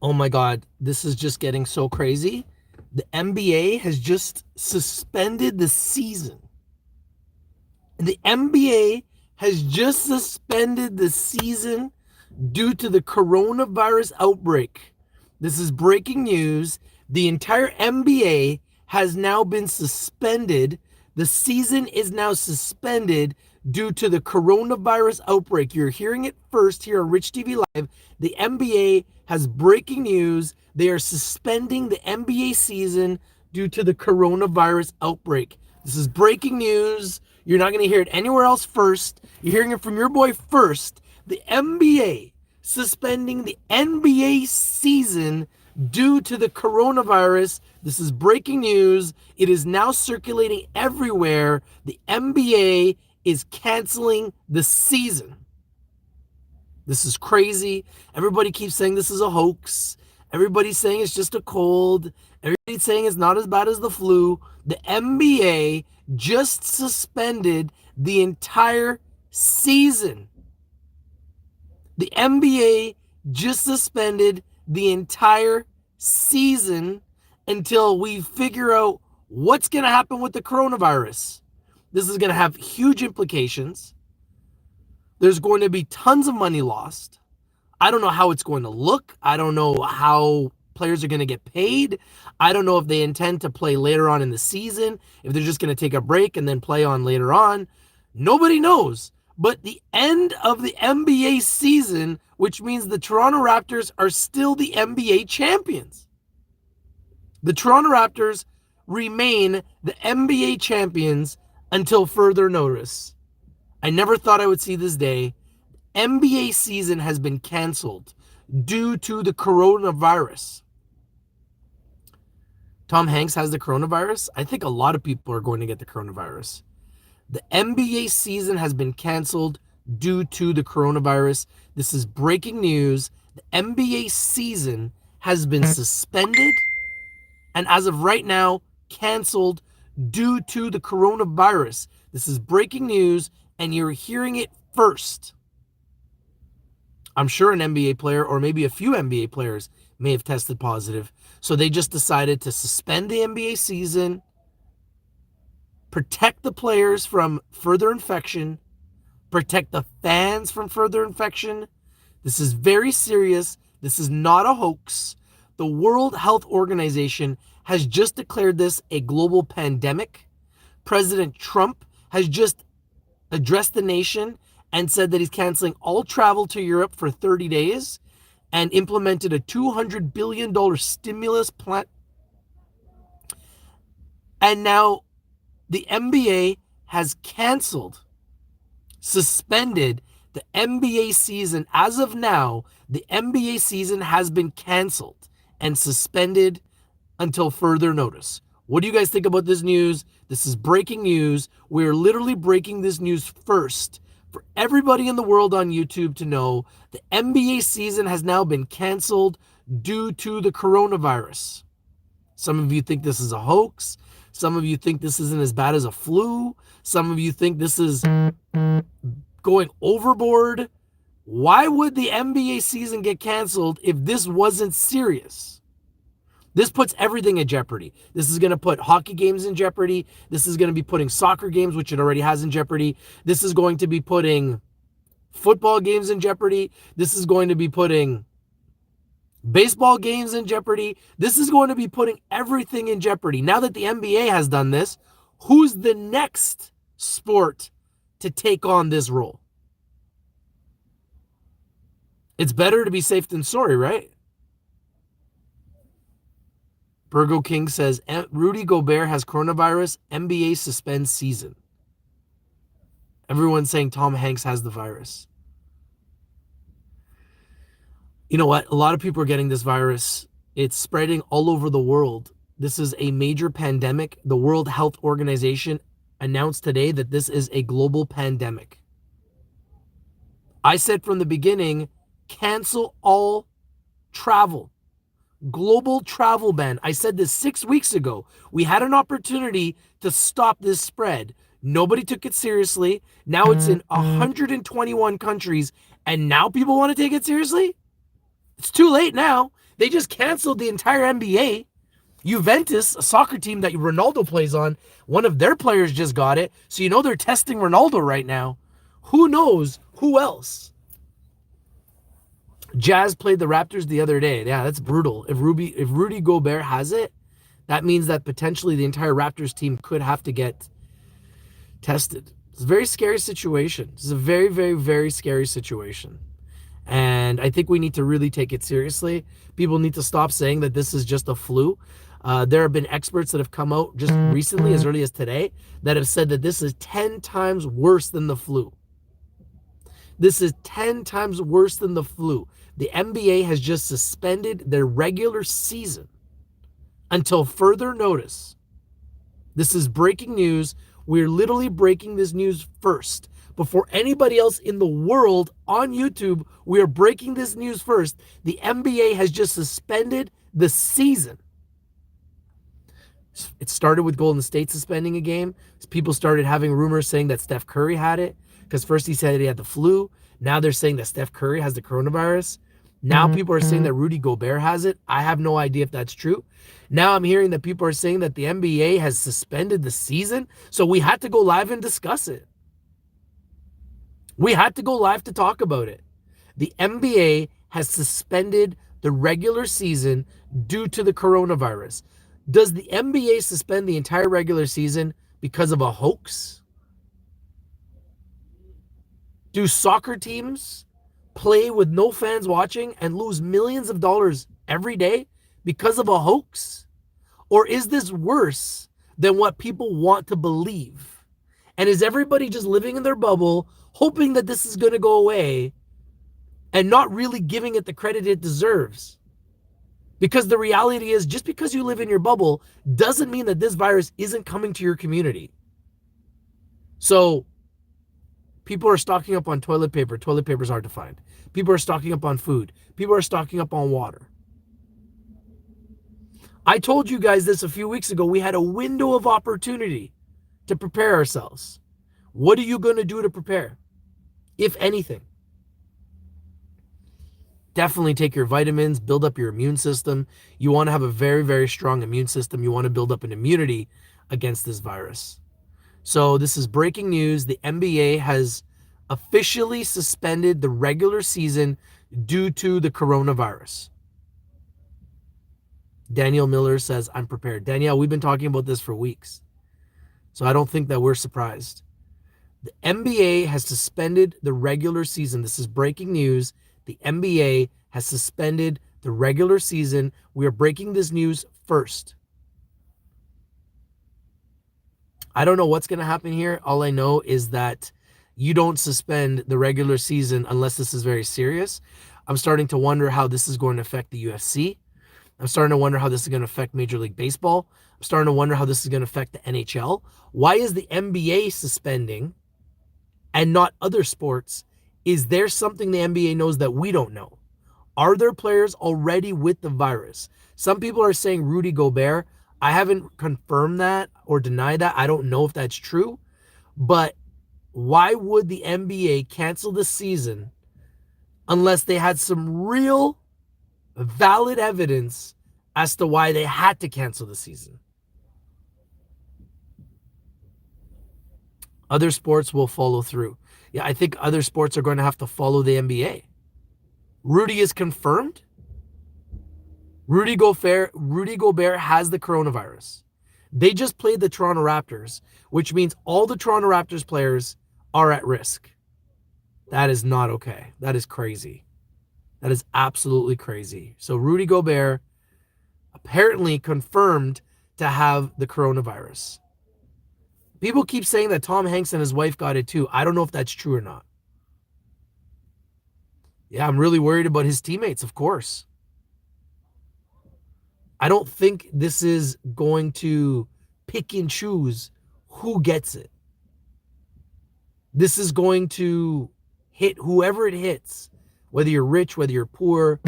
Oh my God, this is just getting so crazy. The NBA has just suspended the season. The NBA has just suspended the season due to the coronavirus outbreak. This is breaking news. The entire NBA has now been suspended. The season is now suspended due to the coronavirus outbreak. You're hearing it first here on Rich TV Live. The NBA has breaking news. They are suspending the NBA season due to the coronavirus outbreak. This is breaking news. You're not going to hear it anywhere else first. You're hearing it from your boy first. The NBA suspending the NBA season due to the coronavirus. This is breaking news. It is now circulating everywhere. The NBA is canceling the season. This is crazy. Everybody keeps saying this is a hoax. Everybody's saying it's just a cold. Everybody's saying it's not as bad as the flu. The NBA just suspended the entire season. The NBA just suspended the entire season until we figure out what's going to happen with the coronavirus. This is going to have huge implications. There's going to be tons of money lost. I don't know how it's going to look. I don't know how players are going to get paid. I don't know if they intend to play later on in the season, if they're just going to take a break and then play on later on. Nobody knows. But the end of the NBA season, which means the Toronto Raptors are still the NBA champions. The Toronto Raptors remain the NBA champions until further notice. I never thought I would see this day. NBA season has been canceled due to the coronavirus. Tom Hanks has the coronavirus. I think a lot of people are going to get the coronavirus. The NBA season has been canceled due to the coronavirus. This is breaking news. The NBA season has been suspended and as of right now, canceled due to the coronavirus. This is breaking news and you're hearing it first. I'm sure an NBA player or maybe a few NBA players may have tested positive. So they just decided to suspend the NBA season, protect the players from further infection, protect the fans from further infection. This is very serious. This is not a hoax. The World Health Organization has just declared this a global pandemic. President Trump has just addressed the nation and said that he's canceling all travel to Europe for 30 days and implemented a $200 billion stimulus plan. And now the NBA has canceled, suspended the NBA season. As of now, the NBA season has been canceled and suspended until further notice. What do you guys think about this news? This is breaking news. We're literally breaking this news first for everybody in the world on YouTube to know. The NBA season has now been canceled due to the coronavirus. Some of you think this is a hoax. Some of you think this isn't as bad as a flu. Some of you think this is going overboard. Why would the NBA season get canceled if this wasn't serious? This puts everything in jeopardy. This is going to put hockey games in jeopardy. This is going to be putting soccer games, which it already has in jeopardy. This is going to be putting football games in jeopardy. This is going to be putting baseball games in jeopardy. This is going to be putting everything in jeopardy. Now that the NBA has done this, who's the next sport to take on this role? It's better to be safe than sorry, right? Burgo King says, Rudy Gobert has coronavirus, NBA suspends season. Everyone's saying Tom Hanks has the virus. You know what? A lot of people are getting this virus. It's spreading all over the world. This is a major pandemic. The World Health Organization announced today that this is a global pandemic. I said from the beginning, cancel all travel. Global travel ban. I said this 6 weeks ago. We had an opportunity to stop this spread. Nobody took it seriously. Now it's in 121 countries, and now people want to take it seriously? It's too late now. They just canceled the entire NBA. Juventus, a soccer team that Ronaldo plays on, one of their players just got it. So you know they're testing Ronaldo right now. Who knows who else? Jazz played the Raptors the other day. Yeah, that's brutal. If Rudy Gobert has it, that means that potentially the entire Raptors team could have to get tested. It's a very scary situation. It's a very, very, very scary situation. And I think we need to really take it seriously. People need to stop saying that this is just a flu. There have been experts that have come out just recently, as early as today, that have said that this is 10 times worse than the flu. This is 10 times worse than the flu. The NBA has just suspended their regular season until further notice. This is breaking news. We're literally breaking this news first. Before anybody else in the world on YouTube, we are breaking this news first. The NBA has just suspended the season. It started with Golden State suspending a game. People started having rumors saying that Steph Curry had it, because first he said he had the flu. Now they're saying that Steph Curry has the coronavirus. Now people are saying that Rudy Gobert has it. I have no idea if that's true. Now I'm hearing that people are saying that the NBA has suspended the season. So we had to go live and discuss it. We had to go live to talk about it. The NBA has suspended the regular season due to the coronavirus. Does the NBA suspend the entire regular season because of a hoax? Do soccer teams play with no fans watching and lose millions of dollars every day because of a hoax? Or is this worse than what people want to believe? And is everybody just living in their bubble, hoping that this is going to go away and not really giving it the credit it deserves? Because the reality is, just because you live in your bubble doesn't mean that this virus isn't coming to your community. So people are stocking up on toilet paper. Toilet paper is hard to find. People are stocking up on food. People are stocking up on water. I told you guys this a few weeks ago. We had a window of opportunity to prepare ourselves. What are you going to do to prepare, if anything? Definitely take your vitamins, build up your immune system. You want to have a very, very strong immune system. You want to build up an immunity against this virus. So this is breaking news. The NBA has officially suspended the regular season due to the coronavirus. Danielle Miller says, I'm prepared. Danielle, we've been talking about this for weeks. So I don't think that we're surprised. The NBA has suspended the regular season. This is breaking news. The NBA has suspended the regular season. We are breaking this news first. I don't know what's going to happen here. All I know is that you don't suspend the regular season unless this is very serious. I'm starting to wonder how this is going to affect the UFC. I'm starting to wonder how this is going to affect Major League Baseball. I'm starting to wonder how this is going to affect the NHL. Why is the NBA suspending and not other sports? Is there something the NBA knows that we don't know? Are there players already with the virus? Some people are saying Rudy Gobert. I haven't confirmed that or denied that. I don't know if that's true. But why would the NBA cancel the season unless they had some real valid evidence as to why they had to cancel the season? Other sports will follow through. Yeah, I think other sports are going to have to follow the NBA. Rudy is confirmed. Rudy Gobert has the coronavirus. They just played the Toronto Raptors, which means all the Toronto Raptors players are at risk. That is not okay. That is crazy. That is absolutely crazy. So Rudy Gobert apparently confirmed to have the coronavirus. People keep saying that Tom Hanks and his wife got it too. I don't know if that's true or not. Yeah, I'm really worried about his teammates, of course. I don't think this is going to pick and choose who gets it. This is going to hit whoever it hits, whether you're rich, whether you're poor.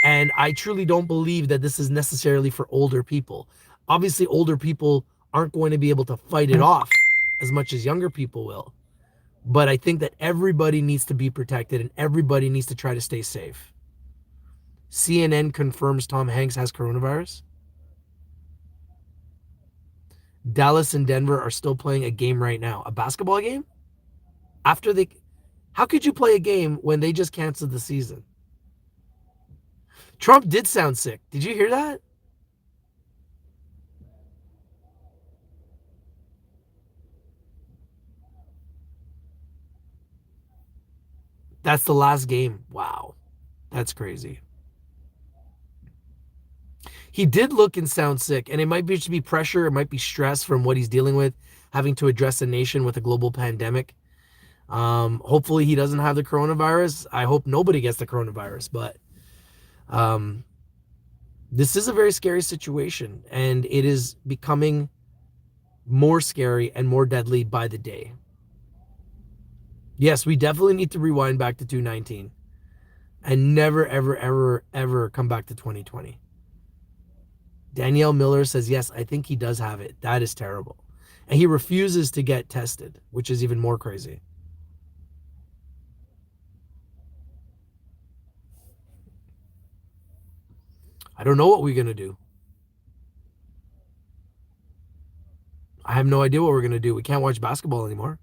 And I truly don't believe that this is necessarily for older people. Obviously, older people aren't going to be able to fight it off as much as younger people will. But I think that everybody needs to be protected and everybody needs to try to stay safe. CNN confirms Tom Hanks has coronavirus. Dallas and Denver are still playing a game right now. A basketball game? After they How could you play a game when they just canceled the season? Trump did sound sick. Did you hear that? That's the last game. Wow. That's crazy. He did look and sound sick, and it might just be pressure, it might be stress from what he's dealing with, having to address a nation with a global pandemic. Hopefully he doesn't have the coronavirus. I hope nobody gets the coronavirus, but um, this is a very scary situation, and it is becoming more scary and more deadly by the day. Yes, we definitely need to rewind back to 2019 and never, ever, ever, ever come back to 2020. Danielle Miller says, yes, I think he does have it. That is terrible. And he refuses to get tested, which is even more crazy. I don't know what we're going to do. I have no idea what we're going to do. We can't watch basketball anymore.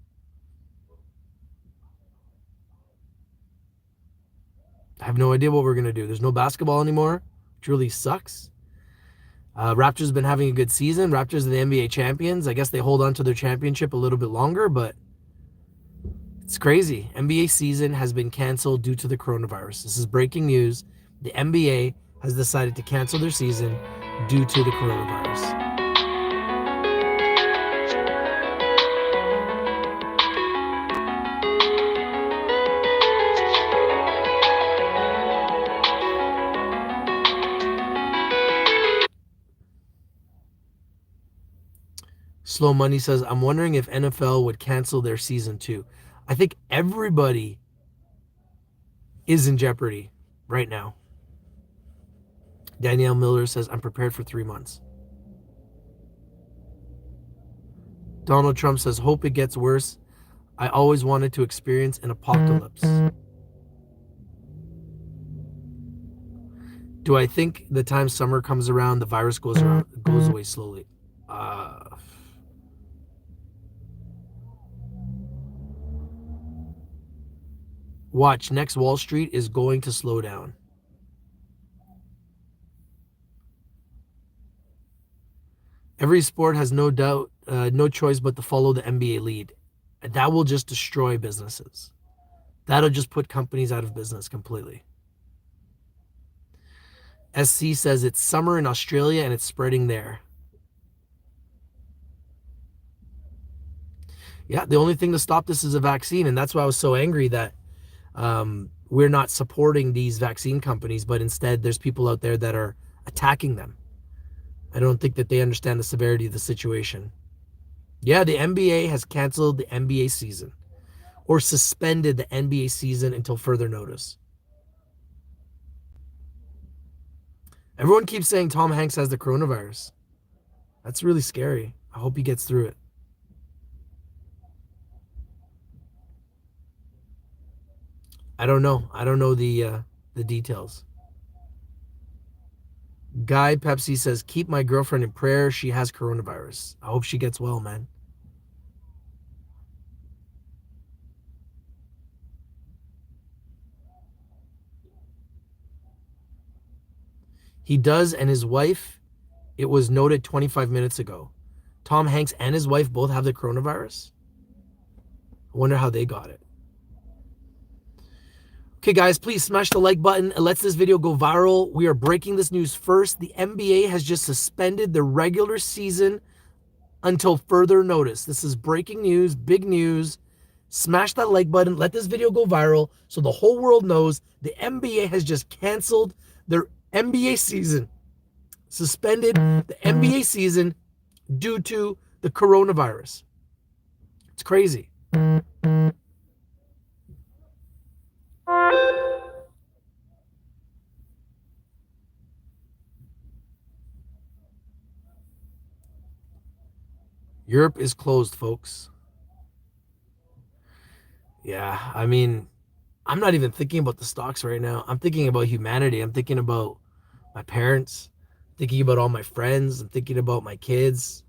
I have no idea what we're going to do. There's no basketball anymore, which really sucks. Raptors have been having a good season. Raptors are the NBA champions. I guess they hold on to their championship a little bit longer, but it's crazy. NBA season has been canceled due to the coronavirus. This is breaking news. The NBA has decided to cancel their season due to the coronavirus. Slow Money says, I'm wondering if NFL would cancel their season too. I think everybody is in jeopardy right now. Danielle Miller says, I'm prepared for 3 months. Donald Trump says, hope it gets worse. I always wanted to experience an apocalypse. Do I think the time summer comes around, the virus goes away slowly? Watch, next Wall Street is going to slow down. Every sport has no doubt, no choice but to follow the NBA lead. That will just destroy businesses. That'll just put companies out of business completely. SC says it's summer in Australia and it's spreading there. Yeah, the only thing to stop this is a vaccine, and that's why I was so angry that we're not supporting these vaccine companies, but instead there's people out there that are attacking them. I don't think that they understand the severity of the situation. Yeah, the NBA has canceled the NBA season or suspended the NBA season until further notice. Everyone keeps saying Tom Hanks has the coronavirus. That's really scary. I hope he gets through it. I don't know. I don't know the details. Guy Pepsi says, keep my girlfriend in prayer. She has coronavirus. I hope she gets well, man. He does, and his wife, it was noted 25 minutes ago. Tom Hanks and his wife both have the coronavirus. I wonder how they got it. Okay, guys, please smash the like button. It lets this video go viral. We are breaking this news first. The NBA has just suspended the regular season until further notice. This is breaking news, big news. Smash that like button. Let this video go viral so the whole world knows the NBA has just canceled their NBA season. Suspended the NBA season due to the coronavirus. It's crazy. Europe is closed, folks. Yeah, I mean, I'm not even thinking about the stocks right now. I'm thinking about humanity. I'm thinking about my parents, thinking about all my friends. I'm thinking about my kids.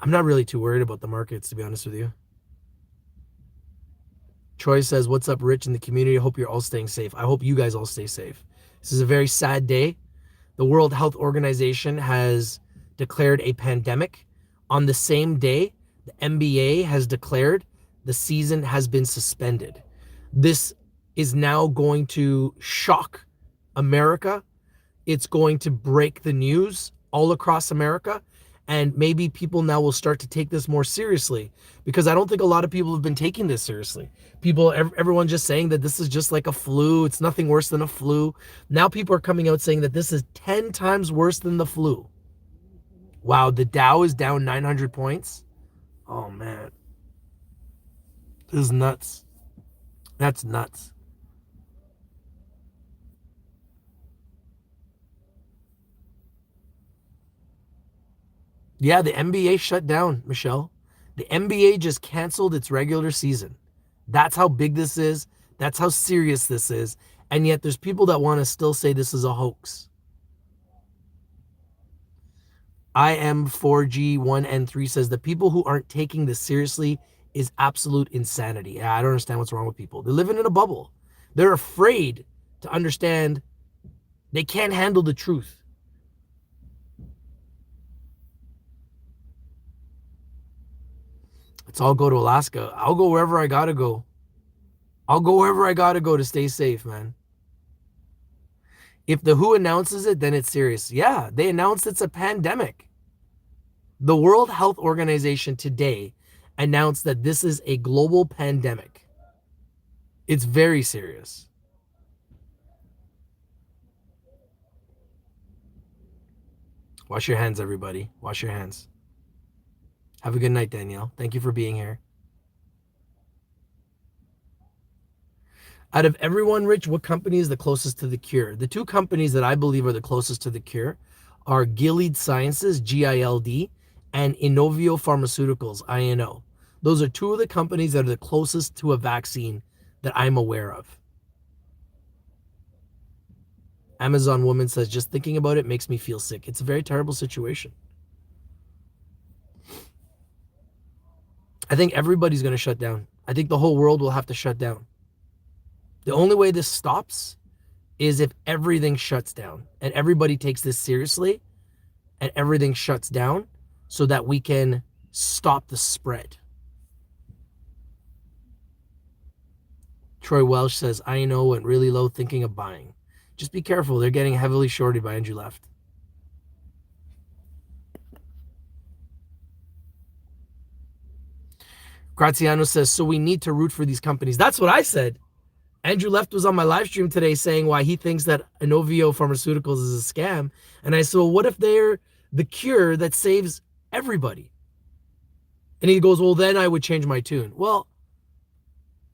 I'm not really too worried about the markets, to be honest with you. Troy says, what's up, Rich, in the community? I hope you're all staying safe. I hope you guys all stay safe. This is a very sad day. The World Health Organization has declared a pandemic. On the same day, the NBA has declared the season has been suspended. This is now going to shock America. It's going to break the news all across America. And maybe people now will start to take this more seriously, because I don't think a lot of people have been taking this seriously. Everyone just saying that this is just like a flu. It's nothing worse than a flu. Now people are coming out saying that this is 10 times worse than the flu. Wow, the Dow is down 900 points. Oh, man. This is nuts. That's nuts. Yeah, the NBA shut down, Michelle. The NBA just canceled its regular season. That's how big this is. That's how serious this is. And yet there's people that want to still say this is a hoax. IM4G1N3 says the people who aren't taking this seriously is absolute insanity. Yeah, I don't understand what's wrong with people. They're living in a bubble. They're afraid to understand. They can't handle the truth. Let's all go to Alaska. I'll go wherever I gotta go. I'll go wherever I gotta go to stay safe, man. If the WHO announces it, then it's serious. Yeah, they announced it's a pandemic. The World Health Organization today announced that this is a global pandemic. It's very serious. Wash your hands, everybody. Wash your hands. Have a good night, Danielle. Thank you for being here. Out of everyone, Rich, what company is the closest to the cure? The two companies that I believe are the closest to the cure are Gilead Sciences, GILD, and Inovio Pharmaceuticals, INO. Those are two of the companies that are the closest to a vaccine that I'm aware of. Amazon woman says, just thinking about it makes me feel sick. It's a very terrible situation. I think everybody's going to shut down. I think the whole world will have to shut down. The only way this stops is if everything shuts down and everybody takes this seriously and everything shuts down so that we can stop the spread. Troy Welsh says, I know, went really low thinking of buying. Just be careful. They're getting heavily shorted by Andrew Left. Graziano says, so we need to root for these companies. That's what I said. Andrew Left was on my live stream today saying why he thinks that Inovio Pharmaceuticals is a scam. And I said, well, what if they're the cure that saves everybody? And he goes, well, then I would change my tune. Well,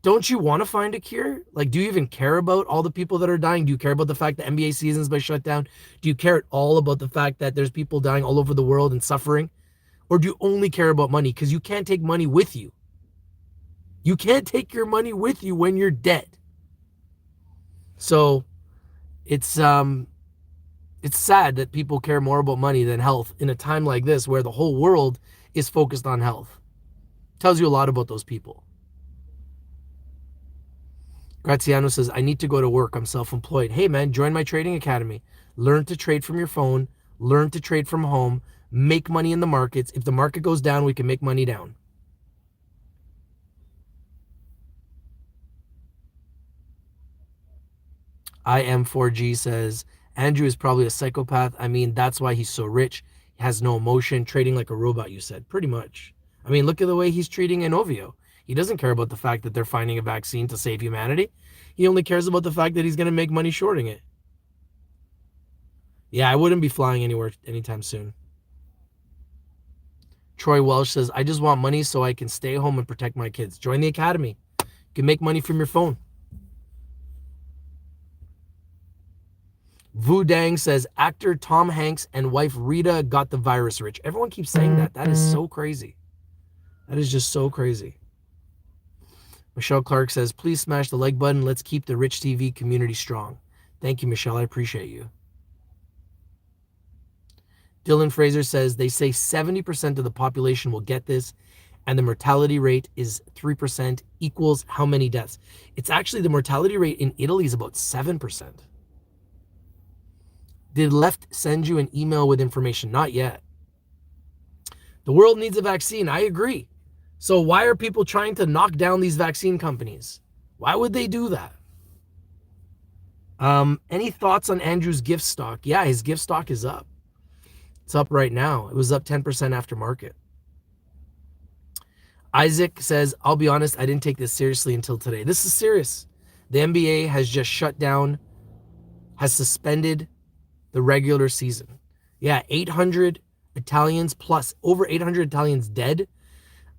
don't you want to find a cure? Like, do you even care about all the people that are dying? Do you care about the fact that NBA season's been shut down? Do you care at all about the fact that there's people dying all over the world and suffering? Or do you only care about money? Because you can't take money with you. You can't take your money with you when you're dead. So it's sad that people care more about money than health in a time like this where the whole world is focused on health. Tells you a lot about those people. Graziano says, I need to go to work. I'm self-employed. Hey, man, join my trading academy. Learn to trade from your phone. Learn to trade from home. Make money in the markets. If the market goes down, we can make money down. IM4G says, Andrew is probably a psychopath. I mean, that's why he's so rich. He has no emotion, trading like a robot, you said. Pretty much. I mean, look at the way he's treating Inovio. He doesn't care about the fact that they're finding a vaccine to save humanity. He only cares about the fact that he's going to make money shorting it. Yeah, I wouldn't be flying anywhere anytime soon. Troy Welsh says, I just want money so I can stay home and protect my kids. Join the academy. You can make money from your phone. Vu Dang says, actor Tom Hanks and wife Rita got the virus, Rich. Everyone keeps saying that. That is so crazy. That is just so crazy. Michelle Clark says, please smash the like button. Let's keep the Rich TV community strong. Thank you, Michelle. I appreciate you. Dylan Fraser says, they say 70% of the population will get this, and the mortality rate is 3% equals how many deaths? It's actually the mortality rate in Italy is about 7%. Did Left send you an email with information? Not yet. The world needs a vaccine. I agree. So why are people trying to knock down these vaccine companies? Why would they do that? Any thoughts on Andrew's gift stock? Yeah, his gift stock is up. It's up right now. It was up 10% after market. Isaac says, I'll be honest, I didn't take this seriously until today. This is serious. The NBA has just shut down, has suspended the regular season. Yeah, 800 Italians plus, over 800 Italians dead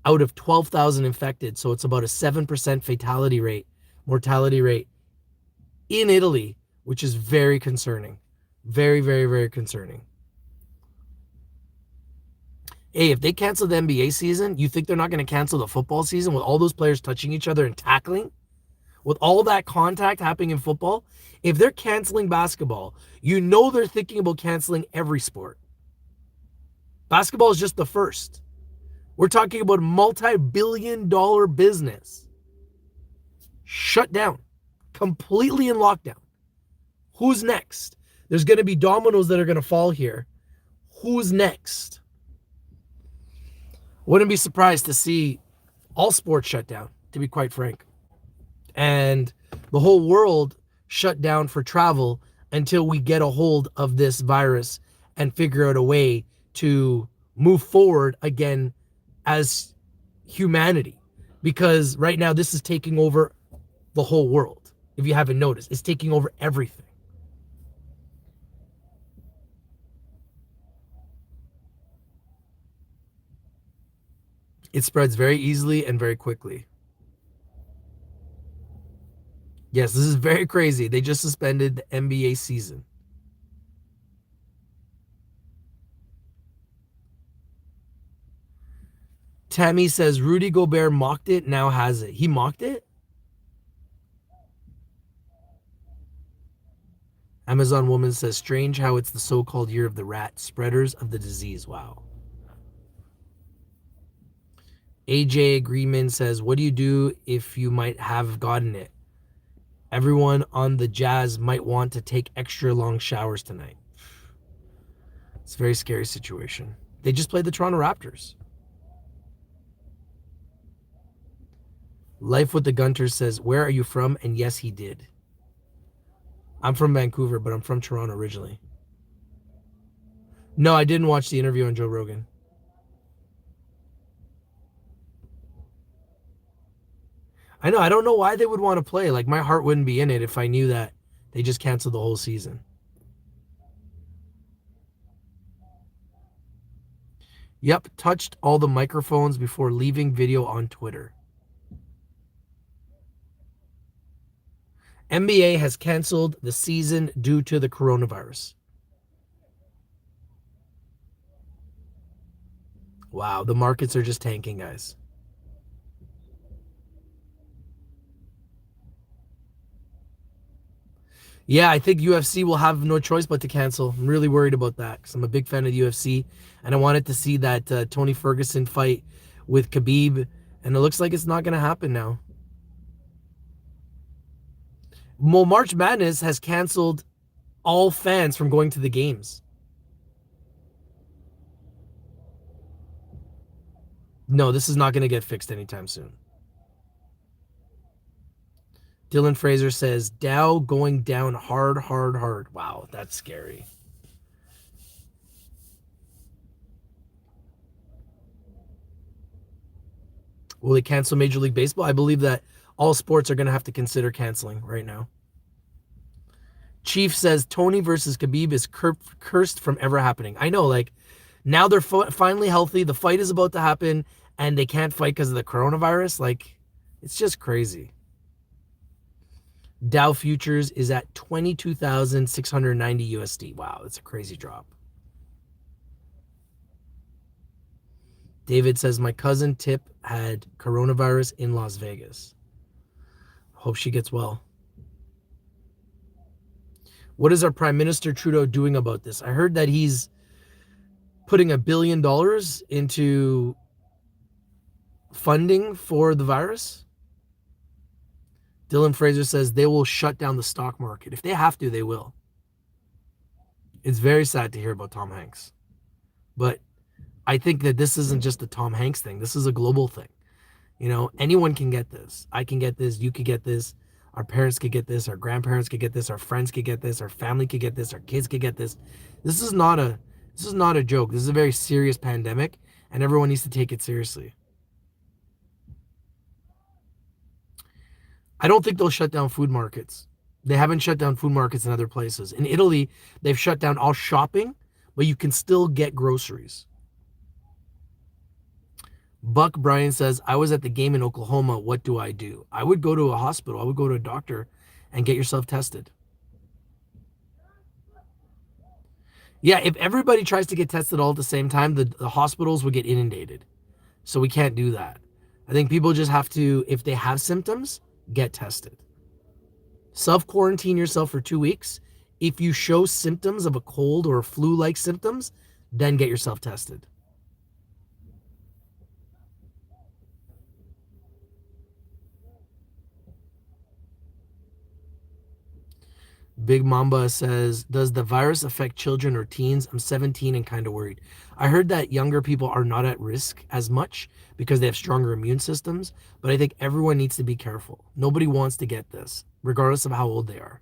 out of 12,000 infected. So it's about a 7% fatality rate, mortality rate in Italy, which is very concerning. Very, very, very concerning. Hey, if they cancel the NBA season, you think they're not going to cancel the football season with all those players touching each other and tackling? With all that contact happening in football? If they're canceling basketball, you know they're thinking about canceling every sport. Basketball is just the first. We're talking about a multi-billion-dollar business. Shut down. Completely in lockdown. Who's next? There's going to be dominoes that are going to fall here. Who's next? Wouldn't be surprised to see all sports shut down, to be quite frank. And the whole world shut down for travel until we get a hold of this virus and figure out a way to move forward again as humanity. Because right now this is taking over the whole world. If you haven't noticed, it's taking over everything. It spreads very easily and very quickly. Yes, this is very crazy. They just suspended the NBA season. Tammy says Rudy Gobert mocked it, now has it. He mocked it? Amazon woman says, strange how it's the so-called year of the rat, spreaders of the disease. Wow. AJ Agreement says, what do you do if you might have gotten it? Everyone on the Jazz might want to take extra long showers tonight. It's a very scary situation. They just played the Toronto Raptors. Life with the Gunters says, where are you from? And yes, he did. I'm from Vancouver, but I'm from Toronto originally. No, I didn't watch the interview on Joe Rogan. I know. I don't know why they would want to play. Like, my heart wouldn't be in it if I knew that they just canceled the whole season. Yep, touched all the microphones before leaving video on Twitter. NBA has canceled the season due to the coronavirus. Wow, the markets are just tanking, guys. Yeah, I think UFC will have no choice but to cancel. I'm really worried about that because I'm a big fan of the UFC, and I wanted to see that Tony Ferguson fight with Khabib, and it looks like it's not going to happen now. Well, March Madness has canceled all fans from going to the games. No, this is not going to get fixed anytime soon. Dylan Fraser says, Dow going down hard, hard, hard. Wow, that's scary. Will they cancel Major League Baseball? I believe that all sports are going to have to consider canceling right now. Chief says, Tony versus Khabib is cursed from ever happening. I know, like, now they're finally healthy. The fight is about to happen, and they can't fight because of the coronavirus. Like, it's just crazy. Dow futures is at 22,690 USD. Wow, that's a crazy drop. David says, my cousin Tip had coronavirus in Las Vegas. Hope she gets well. What is our Prime Minister Trudeau doing about this? I heard that he's putting $1 billion into funding for the virus. Dylan Fraser says they will shut down the stock market. If they have to, they will. It's very sad to hear about Tom Hanks. But I think that this isn't just a Tom Hanks thing. This is a global thing. You know, anyone can get this. I can get this. You could get this. Our parents could get this. Our grandparents could get this. Our friends could get this. Our family could get this. Our kids could get this. This is not a joke. This is a very serious pandemic, and everyone needs to take it seriously. I don't think they'll shut down food markets. They haven't shut down food markets in other places. In Italy, they've shut down all shopping, but you can still get groceries. Buck Bryan says, I was at the game in Oklahoma. What do I do? I would go to a hospital. I would go to a doctor and get yourself tested. Yeah, if everybody tries to get tested all at the same time, the hospitals would get inundated. So we can't do that. I think people just have to, if they have symptoms, get tested. Self-quarantine yourself for 2 weeks. If you show symptoms of a cold or flu-like symptoms, then get yourself tested. Big Mamba says, does the virus affect children or teens? I'm 17 and kind of worried. I heard that younger people are not at risk as much because they have stronger immune systems, but I think everyone needs to be careful. Nobody wants to get this, regardless of how old they are.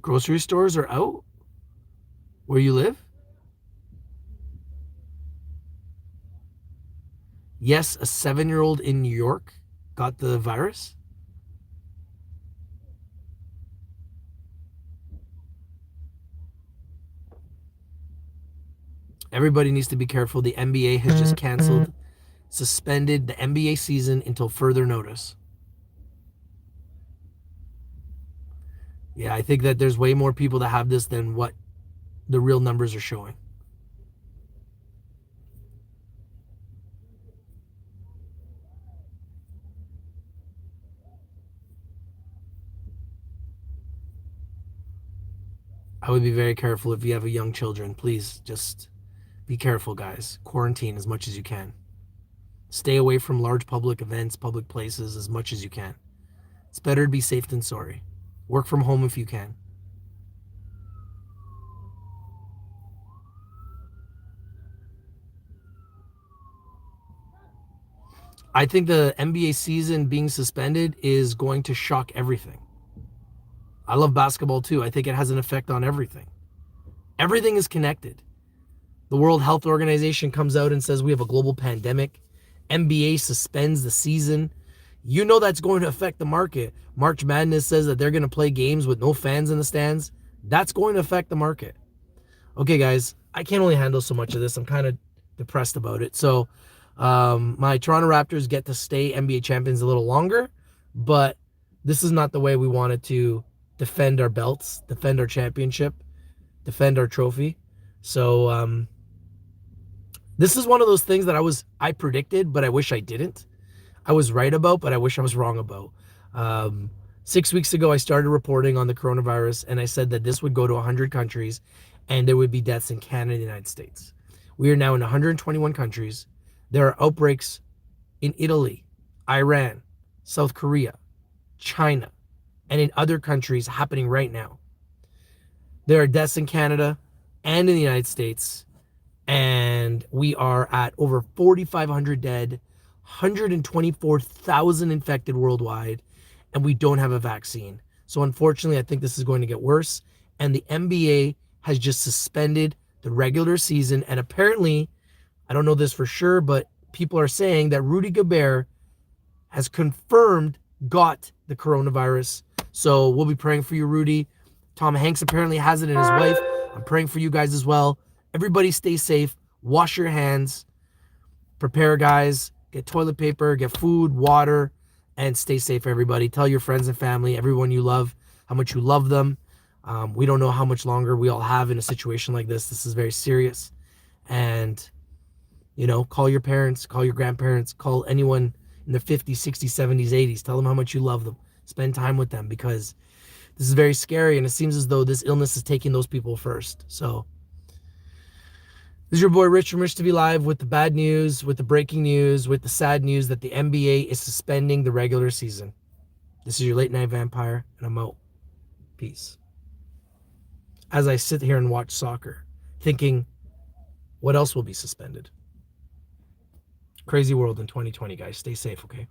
Grocery stores are out where you live? Yes, a 7-year-old in New York got the virus. Everybody needs to be careful. The NBA has just suspended the NBA season until further notice. Yeah, I think that there's way more people that have this than what the real numbers are showing. I would be very careful if you have a young children. Please just be careful, guys. Quarantine as much as you can. Stay away from large public events, public places as much as you can. It's better to be safe than sorry. Work from home if you can. I think the NBA season being suspended is going to shock everything. I love basketball too. I think it has an effect on everything. Everything is connected. The World Health Organization comes out and says we have a global pandemic. NBA suspends the season. You know that's going to affect the market. March Madness says that they're going to play games with no fans in the stands. That's going to affect the market. Okay, guys, I can't only handle so much of this. I'm kind of depressed about it. So my Toronto Raptors get to stay NBA champions a little longer, but this is not the way we wanted to defend our belts, defend our championship, defend our trophy. So this is one of those things that I predicted, but I wish I didn't. I was right about, but I wish I was wrong about. 6 weeks ago, I started reporting on the coronavirus, and I said that this would go to 100 countries, and there would be deaths in Canada and the United States. We are now in 121 countries. There are outbreaks in Italy, Iran, South Korea, China, and in other countries happening right now. There are deaths in Canada and in the United States, and we are at over 4,500 dead, 124,000 infected worldwide, and we don't have a vaccine. So unfortunately, I think this is going to get worse, and the NBA has just suspended the regular season, and apparently, I don't know this for sure, but people are saying that Rudy Gobert has confirmed got the coronavirus. So we'll be praying for you, Rudy. Tom Hanks apparently has it in his wife. I'm praying for you guys as well. Everybody stay safe. Wash your hands. Prepare, guys. Get toilet paper, get food, water, and stay safe, everybody. Tell your friends and family, everyone you love, how much you love them. We don't know how much longer we all have in a situation like this. This is very serious. And, call your parents, call your grandparents, call anyone in their 50s, 60s, 70s, 80s. Tell them how much you love them. Spend time with them, because this is very scary, and it seems as though this illness is taking those people first. So this is your boy Rich from Rich TV Live with the bad news, with the breaking news, with the sad news that the NBA is suspending the regular season. This is your late night vampire, and I'm out. Peace. As I sit here and watch soccer, thinking, what else will be suspended? Crazy world in 2020, guys. Stay safe, okay?